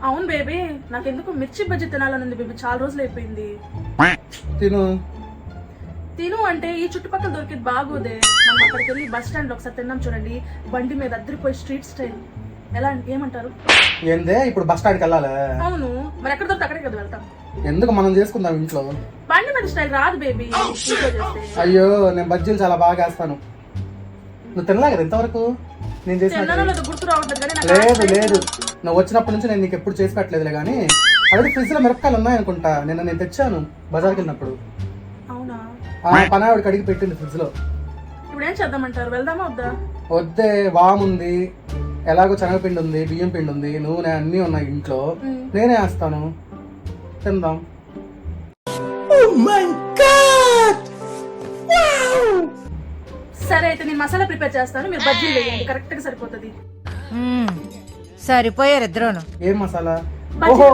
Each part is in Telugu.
అవును బేబీ, నాకెందుకు మిర్చి బజ్జీ తినాలని ఉంది బేబీ, చాలా రోజులు అయిపోయింది. తిను తిను అంటే ఈ చుట్టుపక్కల దొరికేది బాగోదే. మనం అక్కడికి వెళ్ళి బస్ స్టాండ్ లో ఒకసారి తిన్నాం చూడండి, బండి మీద అద్దరిపోయి స్ట్రీట్ స్టైల్. ఎలా ఏమంటారు? ఏందే ఇప్పుడు బస్ స్టాండ్కి వెళ్ళాలి? అవును, మరి ఎక్కడ దొరికి అక్కడికి కదా వెళ్తాం. ఎందుకు మనం చేసుకుందాం ఇంట్లో? బండి మీద స్టైల్ రాదు బేబీ. అయ్యో, నేను బజ్జీలు చాలా బాగా వేస్తాను. నువ్వు తినలే కదా ఇంతవరకు నేను చేసిన? గుర్తు రావట్లేదు. లేదు లేదు, నువ్వు వచ్చినప్పటి నుంచి నేను నీకు ఎప్పుడు చేసి పెట్టలేదులే. కానీ అదే ఫ్రిడ్జ్ లో మిరపకాయలు ఉన్నాయనుకుంటా, నేను తెచ్చాను బజార్కి వెళ్ళినప్పుడు. అవునా? పనావిడికి అడిగి పెట్టింది ఫ్రిడ్జ్ లో. ఇప్పుడు ఏం చేద్దామంటారు, వెళ్దామా వద్దా? వద్దే, వాము ఉంది, ఎలాగో శనగపిండి ఉంది, బియ్యం పిండి ఉంది, నూనె అన్నీ ఉన్నాయి ఇంట్లో. నేనే వేస్తాను, తిందాం. సరే అయితే నేను మసాలా ప్రిపేర్ చేస్తాను, మీరు బజ్జీలు వేయండి, కరెక్ట్ గా సరిపోతుంది. సరిపోయారు ఇద్దరును. ఏం మసాలా? ఓహో,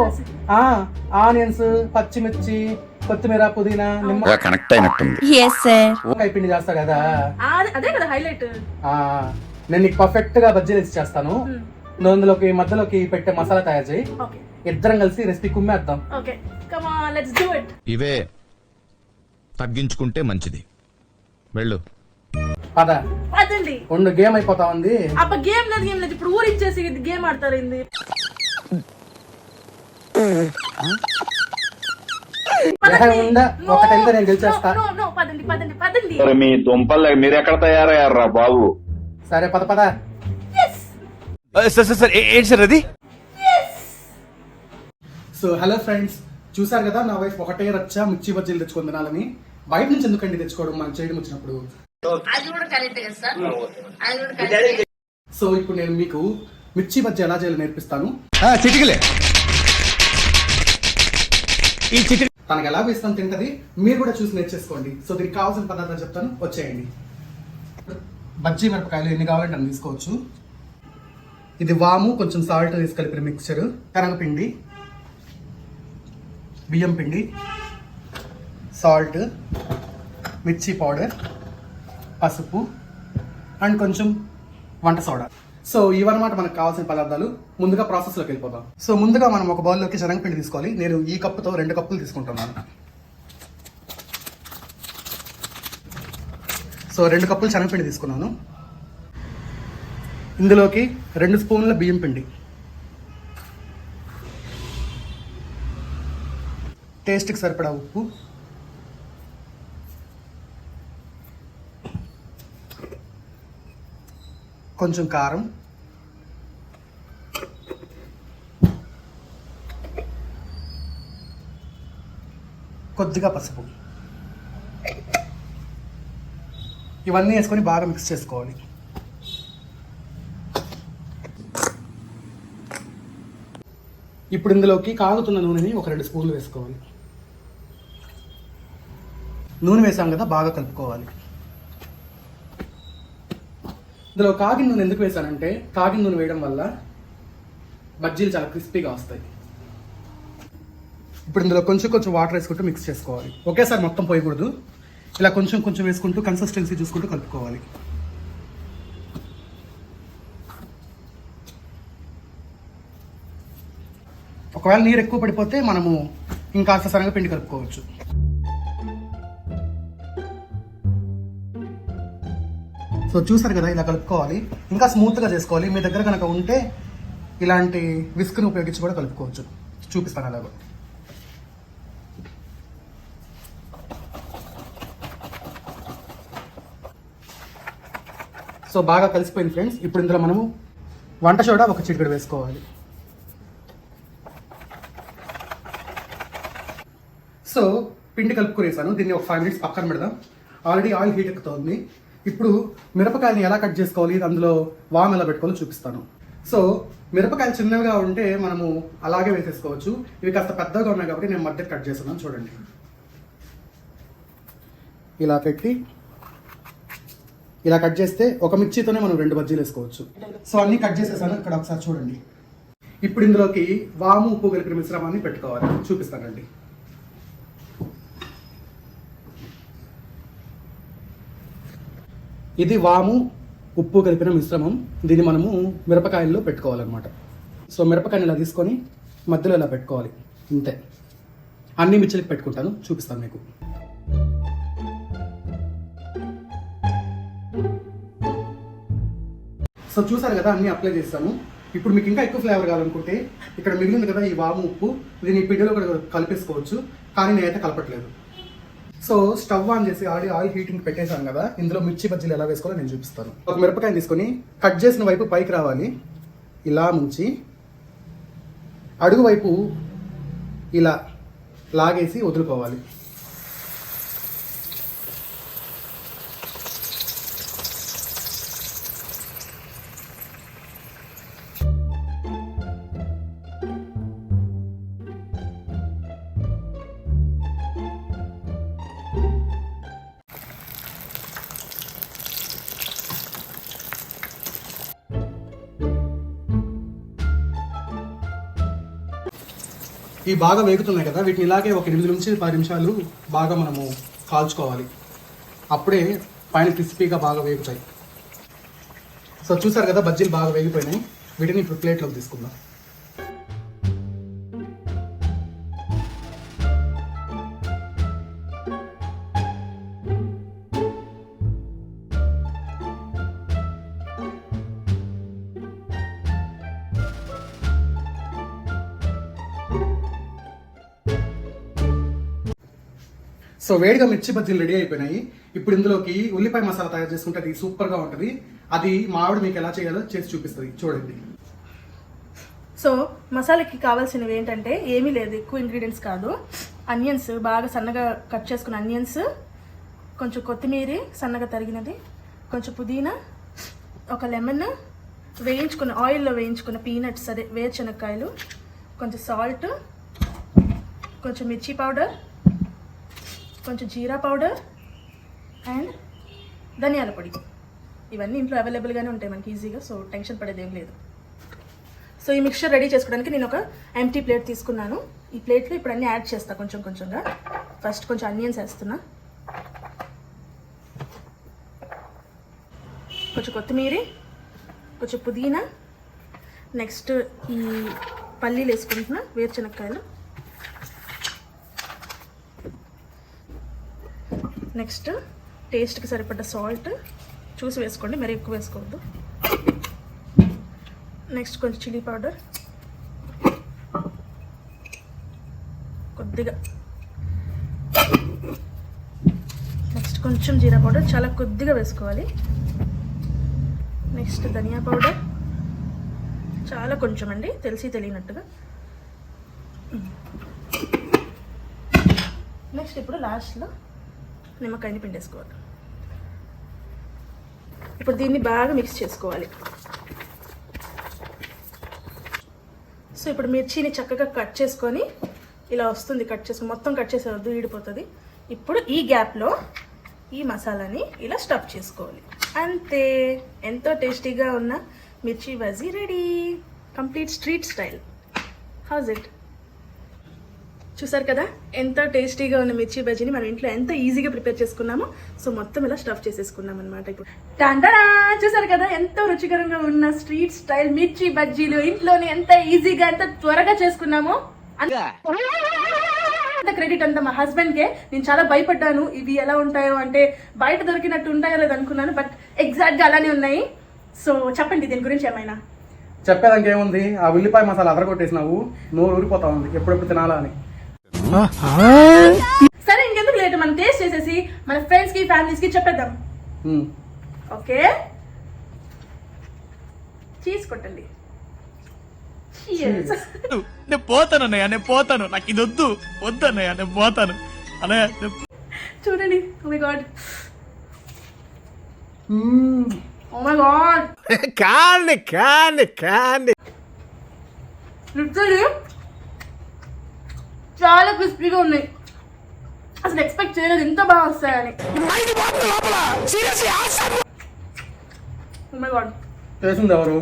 ఆనియన్స్, పచ్చిమిర్చి, కొత్తిమీర, పుదీనా, నిమ్మకాయ పిండి చేస్తా కదా, అదే కదా హైలైట్. నేను నీకు పర్ఫెక్ట్ గా బజ్జీలు వేసి చేస్తాను. నువ్వు అందులోకి మధ్యలోకి పెట్టే మసాలా తయారు చేయి, ఇద్దరం కలిసి రెసిపీ కుమ్మేద్దాం. ఇవే తగ్గించుకుంటే మంచిది. వెళ్ళు. పద పదండి. ఉండు, గేమ్ అయిపోతా ఉంది. అబ్బా గేమ్ లేదు, ఇప్పుడు ఊరిచ్చేసి గేమ్ ఆడతారు ఏంది? ఒకటైతే నేను గెలిచేస్తా. మీ దుంపలు మీరు ఎక్కడ తయారయ్యారా బాబు? సరే పద పద. ఏంటి సార్ అది? సో హలో ఫ్రెండ్స్, చూసారు కదా నా వైఫ్ ఒకటే రచ్చా మిర్చి బజ్జీలు తెచ్చుకొని తినాలని. బయట నుంచి ఎందుకండి తెచ్చుకోవడం, మనం చేయడం వచ్చినప్పుడు. సో ఇప్పుడు నేను మీకు మిర్చి బజ్జీ ఎలా చేయాలో నేర్పిస్తాను. తనకు ఎలా వేస్తాను తింటది, మీరు కూడా చూసి నేర్చేసుకోండి. సో దీనికి కావాల్సిన పదార్థాలు చెప్తాను, వచ్చేయండి. బజ్జీ మిరపకాయలు ఎన్ని కావాలంటే అన్ని తీసుకోవచ్చు. ఇది వాము, కొంచెం సాల్ట్ వేసి కలిపిన మిక్చర్, శనగపిండి, బియ్యం పిండి, సాల్ట్, మిర్చి పౌడర్, పసుపు అండ్ కొంచెం వంట సోడా. సో ఇవన్నమాట మనకు కావాల్సిన పదార్థాలు. ముందుగా ప్రాసెస్లోకి వెళ్ళిపోదాం. సో ముందుగా మనం ఒక బౌల్లోకి శనగపిండి తీసుకోవాలి. నేను ఈ కప్పుతో 2 కప్పులు తీసుకుంటున్నాను. సో 2 కప్పులు శనగపిండి తీసుకున్నాను. ఇందులోకి 2 స్పూన్ల బియ్యం పిండి, టేస్ట్కి సరిపడా ఉప్పు, కొంచెం కారం, కొద్దిగా పసుపు. ఇవన్నీ వేసుకొని బాగా మిక్స్ చేసుకోవాలి. ఇప్పుడు ఇందులోకి కాగుతున్న నూనెని ఒక 2 స్పూన్లు వేసుకోవాలి. నూనె వేసాం కదా, బాగా కలుపుకోవాలి. ఇందులో కాగిన నూనె ఎందుకు వేసానంటే, కాగిన నూనె వేయడం వల్ల బజ్జీలు చాలా క్రిస్పీగా వస్తాయి. ఇప్పుడు ఇందులో కొంచెం కొంచెం వాటర్ వేసుకుంటూ మిక్స్ చేసుకోవాలి. ఒకేసారి మొత్తం పోయకూడదు, ఇలా కొంచెం కొంచెం వేసుకుంటూ కన్సిస్టెన్సీ చూసుకుంటూ కలుపుకోవాలి. ఒకవేళ నీరు ఎక్కువ పడిపోతే మనము ఇంకాస్త శనగపిండి కలుపుకోవచ్చు. సో చూసారు కదా, ఇలా కలుపుకోవాలి. ఇంకా స్మూత్గా చేసుకోవాలి. మీ దగ్గర కనుక ఉంటే ఇలాంటి విస్క్ని ఉపయోగించి కూడా కలుపుకోవచ్చు. చూపిస్తాను అలాగో. సో బాగా కలిసిపోయింది ఫ్రెండ్స్. ఇప్పుడు ఇందులో మనము వంట సోడా ఒక చిటికెడు వేసుకోవాలి. సో పిండి కలుపుకునేసాను. దీన్ని ఒక 5 మినిట్స్ పక్కన పెడదాం. ఆల్రెడీ ఆయిల్ హీట్ ఎక్కుతోంది. ఇప్పుడు మిరపకాయలు ఎలా కట్ చేసుకోవాలి, అందులో వామ్ ఎలా పెట్టుకోవాలో చూపిస్తాను. సో మిరపకాయలు చిన్నవిగా ఉంటే మనము అలాగే వేసేసుకోవచ్చు. ఇవి కాస్త పెద్దగా ఉన్నాయి కాబట్టి నేను మధ్య కట్ చేస్తున్నాను. చూడండి, ఇలా పెట్టి ఇలా కట్ చేస్తే ఒక మిర్చితోనే మనం 2 బజ్జీలు వేసుకోవచ్చు. సో అన్నీ కట్ చేసేసాను. ఇక్కడ ఒకసారి చూడండి. ఇప్పుడు ఇందులోకి వాము, ఉప్పు కలిపిన మిశ్రమాన్ని పెట్టుకోవాలి. చూపిస్తానండి. ఇది వాము, ఉప్పు కలిపిన మిశ్రమం. దీన్ని మనము మిరపకాయల్లో పెట్టుకోవాలన్నమాట. సో మిరపకాయని ఇలా తీసుకొని మధ్యలో ఇలా పెట్టుకోవాలి, ఇంతే. అన్ని మిర్చిలకి పెట్టుకుంటాను, చూపిస్తాను మీకు. సో చూసారు కదా, అన్నీ అప్లై చేస్తాను. ఇప్పుడు మీకు ఇంకా ఎక్కువ ఫ్లేవర్ కావాలనుకుంటే ఇక్కడ మిగిలింది కదా ఈ వాము ఉప్పు, దీన్ని ఈ పిడ్డలో కూడా కలిపేసుకోవచ్చు, కానీ నేనైతే కలపట్లేదు. సో స్టవ్ ఆన్ చేసి ఆయిల్ హీటింగ్ పెట్టేశాను కదా, ఇందులో మిర్చి బజ్జీలు ఎలా వేసుకోవాలో నేను చూపిస్తాను. ఒక మిరపకాయ తీసుకొని కట్ చేసిన వైపు పైకి రావాలి, ఇలా ముంచి అడుగు వైపు ఇలా లాగేసి వదులుకోవాలి. ఈ బాగా వేగుతున్నాయి కదా, వీటిని ఇలాగే ఒక 8 నుంచి 10 నిమిషాలు బాగా మనము కాల్చుకోవాలి, అప్పుడే పైన క్రిస్పీగా బాగా వేగుతాయి. సో చూసారు కదా, బజ్జీలు బాగా వేగిపోయినాయి. వీటిని ఇప్పుడు ప్లేట్లోకి తీసుకుందాం. సో వేడిగా మిర్చి బజ్జీలు రెడీ అయిపోయినాయి. ఇప్పుడు ఇందులోకి ఉల్లిపాయ మసాలా తయారు చేసుకుంటే అది సూపర్గా ఉంటుంది. అది మా ఆవిడ మీకు ఎలా చేయాలో చేసి చూపిస్తుంది, చూడండి. సో మసాలాకి కావాల్సినవి ఏంటంటే ఏమీ లేదు, ఎక్కువ ఇంగ్రీడియంట్స్ కాదు. ఆనియన్స్ బాగా సన్నగా కట్ చేసుకున్న ఆనియన్స్, కొంచెం కొత్తిమీర సన్నగా తరిగినది, కొంచెం పుదీనా, ఒక లెమన్, వేయించుకున్న ఆయిల్లో వేయించుకున్న పీనట్స్, అదే వేరుశనక్కాయలు, కొంచెం సాల్ట్, కొంచెం మిర్చి పౌడర్, కొంచెం జీరా పౌడర్ అండ్ ధనియాల పొడి. ఇవన్నీ ఇంట్లో అవైలబుల్గానే ఉంటాయి మనకి ఈజీగా, సో టెన్షన్ పడేది ఏం లేదు. సో ఈ మిక్చర్ రెడీ చేసుకోవడానికి నేను ఒక ఎంటీ ప్లేట్ తీసుకున్నాను. ఈ ప్లేట్లో ఇప్పుడు అన్నీ యాడ్ చేస్తాను కొంచెం కొంచెంగా. ఫస్ట్ కొంచెం ఆనియన్స్ వేస్తున్నా, కొంచెం కొత్తిమీర, కొంచెం పుదీనా, నెక్స్ట్ ఈ పల్లీలు వేసుకుంటున్నా, వేరుశనక్కాయలు, నెక్స్ట్ టేస్ట్కి సరిపడ్డ సాల్ట్ చూసి వేసుకోండి, మరి ఎక్కువ వేసుకోవద్దు. నెక్స్ట్ కొంచెం చిల్లీ పౌడర్ కొద్దిగా, నెక్స్ట్ కొంచెం జీరా పౌడర్ చాలా కొద్దిగా వేసుకోవాలి. నెక్స్ట్ ధనియా పౌడర్ చాలా కొంచెం అండి, తెలిసి తెలియనట్టుగా. నెక్స్ట్ ఇప్పుడు లాస్ట్లో నిమ్మకాయని పిండేసుకోవాలి. ఇప్పుడు దీన్ని బాగా మిక్స్ చేసుకోవాలి. సో ఇప్పుడు మిర్చిని చక్కగా కట్ చేసుకొని ఇలా వస్తుంది, కట్ చేసుకొని మొత్తం కట్ చేసేవద్దు, ఈడిపోతుంది. ఇప్పుడు ఈ గ్యాప్లో ఈ మసాలాని ఇలా స్టఫ్ చేసుకోవాలి. అంతే, ఎంతో టేస్టీగా ఉన్న మిర్చి bajji ready, complete street style. House it? చూసారు కదా, ఎంతో టేస్టీగా ఉన్న మిర్చి బజ్జీని మనం ఇంట్లో ఎంత ఈజీగా ప్రిపేర్ చేసుకున్నామో. సో మొత్తం ఇలా స్టఫ్ చేసేసుకున్నాం అనమాట. ఇప్పుడు టాంటడా, చూసారు కదా ఎంతో రుచికరంగా ఉన్న స్ట్రీట్ స్టైల్ మిర్చి బజ్జీలు ఇంట్లోనే ఎంత ఈజీగా ఎంత త్వరగా చేసుకున్నామో. అంత క్రెడిట్ అంతా మా హస్బెండ్కే. నేను చాలా భయపడ్డాను ఇవి ఎలా ఉంటాయో, అంటే బయట దొరికినట్టు ఉంటాయో లేదు అనుకున్నాను, బట్ ఎగ్జాక్ట్గా అలానే ఉన్నాయి. సో చెప్పండి దీని గురించి ఏమైనా. చెప్పేదానికి ఏముంది, ఆ ఉల్లిపాయ మసాలా అదరగొట్టేసినావు, నోరు ఊరిపోతా ఉంది ఎప్పుడెప్పుడు తినాలా అని. సరే ఇంకెందుకు లేట్, మనం టేస్ట్ చేసేసి మన ఫ్రెండ్స్ కి ఫ్యామిలీస్ కి చెప్పేద్దాం. ఓకే, చీజ్ కొట్టండి. నేను పోతాను అన్నయ్య, నేను పోతాను, నాకు ఇది వద్దు వద్దు అన్నయ్య, నేను పోతాను అన్నయ్య. చూడండి, oh my God, oh my God, literally చాలా క్రిస్పీగా ఉన్నాయి. అసలు ఎక్స్పెక్ట్ చేయలేదు ఇంత బాగా వస్తాయని. ఓ మై గాడ్, చేసింది ఎవరు?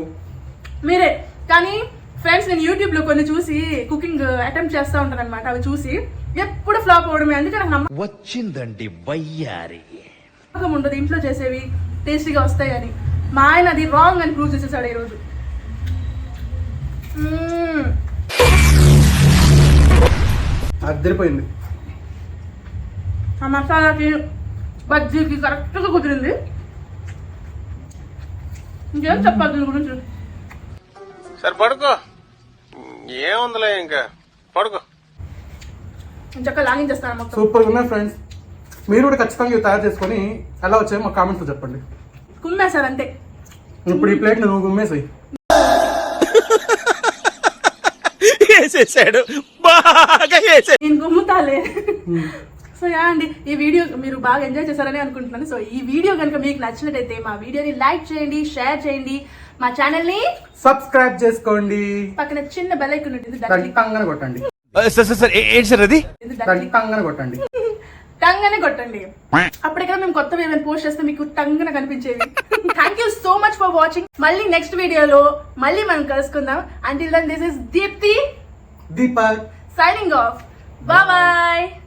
మీరే. కానీ ఫ్రెండ్స్, నేను యూట్యూబ్లో కొన్ని చూసి కుకింగ్ అటెంప్ట్ చేస్తూ ఉంటాను అనమాట. అవి చూసి ఎప్పుడు ఫ్లాప్ అవడమే. అందుకే నాకు నమ్మకం వచ్చిందండి వయ్యారి, ఉండదు ఇంట్లో చేసేవి టేస్టీగా వస్తాయని. మా ఆయన అది రాంగ్ అని ప్రూవ్ చేసేసాడు ఈరోజు. అద్దరిపోయింది. ఆ మసాలాకి బజ్జీకి కరెక్ట్గా కుదిరింది. ఇంకేం చెప్పాలి దీని గురించి? సరే పడుకో, ఏముందిలే ఇంకా పడుకో. చక్కగా లాగించేస్తాను మొత్తం. సూపర్గా ఉన్నాయి ఫ్రెండ్స్. మీరు కూడా ఖచ్చితంగా ఇవి తయారు చేసుకొని ఎలా వచ్చాయో మా కామెంట్స్లో చెప్పండి. కుమ్మేశారు అంతే. ఇప్పుడు ఈ ప్లేట్ నువ్వు గుమ్మేసాయి. వేసేసాడు, బాగా వేసే. నేను గుమ్ముతాలే. సో యా అండి, ఈ వీడియో మీరు బాగా ఎంజాయ్ చేశారని అనుకుంటున్నాను. సో ఈ వీడియో కనుక మీకు నచ్చినట్టయితే మా వీడియోని లైక్ చేయండి, షేర్ చేయండి, మా ఛానల్ ని సబ్స్క్రైబ్ చేసుకోండి, పక్కన చిన్న బెల్ ఐకాన్ ఉంటుంది టంగన కొట్టండి. సార్ ఏంటి సార్ అది? టంగన కొట్టండి, టంగనే కొట్టండి. అప్పుడే కదా మేము కొత్తవి ఏమైనా పోస్ట్ చేస్తే మీకు టంగన కనిపించేవి. Thank you so much for watching. మళ్ళీ నెక్స్ట్ వీడియోలో మళ్ళీ మనం కలుసుకుందాం. Until then, this is Deepthi Deepak signing off. Bye bye.